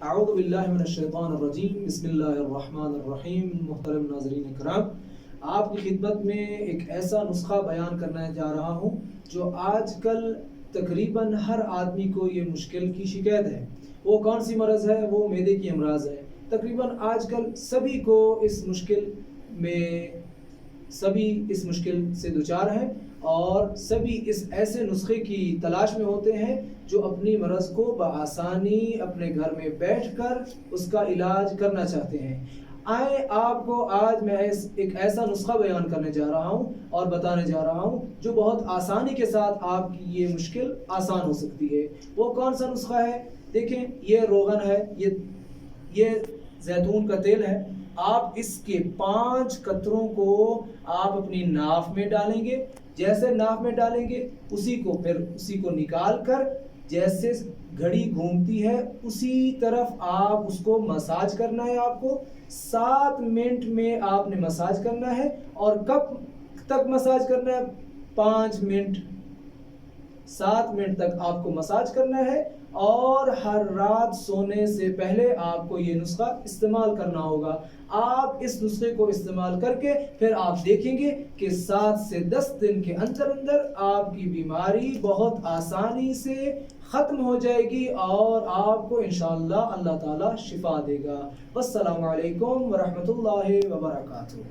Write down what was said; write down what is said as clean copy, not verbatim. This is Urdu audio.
اعوذ باللہ من الشیطان الرجیم، بسم اللہ الرحمن الرحیم۔ محترم ناظرین کرام، آپ کی خدمت میں ایک ایسا نسخہ بیان کرنا جا رہا ہوں جو آج کل تقریباً ہر آدمی کو یہ مشکل کی شکایت ہے۔ وہ کون سی مرض ہے؟ وہ معدے کی امراض ہے۔ تقریباً آج کل سبھی اس مشکل سے دوچار ہیں اور سبھی اس ایسے نسخے کی تلاش میں ہوتے ہیں جو اپنی مرض کو بآسانی اپنے گھر میں بیٹھ کر اس کا علاج کرنا چاہتے ہیں۔ آئیں آپ کو آج میں ایک ایسا نسخہ بیان کرنے جا رہا ہوں اور بتانے جا رہا ہوں جو بہت آسانی کے ساتھ آپ کی یہ مشکل آسان ہو سکتی ہے۔ وہ کون سا نسخہ ہے؟ دیکھیں، یہ روغن ہے، یہ زیتون کا تیل ہے۔ آپ اس کے 5 قطروں کو آپ اپنی ناف میں ڈالیں گے۔ جیسے ناف میں ڈالیں گے اسی کو نکال کر جیسے گھڑی گھومتی ہے اسی طرف آپ اس کو مساج کرنا ہے۔ آپ کو 7 منٹ میں آپ نے مساج کرنا ہے۔ اور کب تک مساج کرنا ہے؟ 5 منٹ، 7 منٹ تک آپ کو مساج کرنا ہے۔ اور ہر رات سونے سے پہلے آپ کو یہ نسخہ استعمال کرنا ہوگا۔ آپ اس نسخے کو استعمال کر کے پھر آپ دیکھیں گے کہ 7 سے 10 دن کے اندر آپ کی بیماری بہت آسانی سے ختم ہو جائے گی اور آپ کو انشاءاللہ اللہ تعالی شفا دے گا۔ والسلام علیکم ورحمۃ اللہ وبرکاتہ۔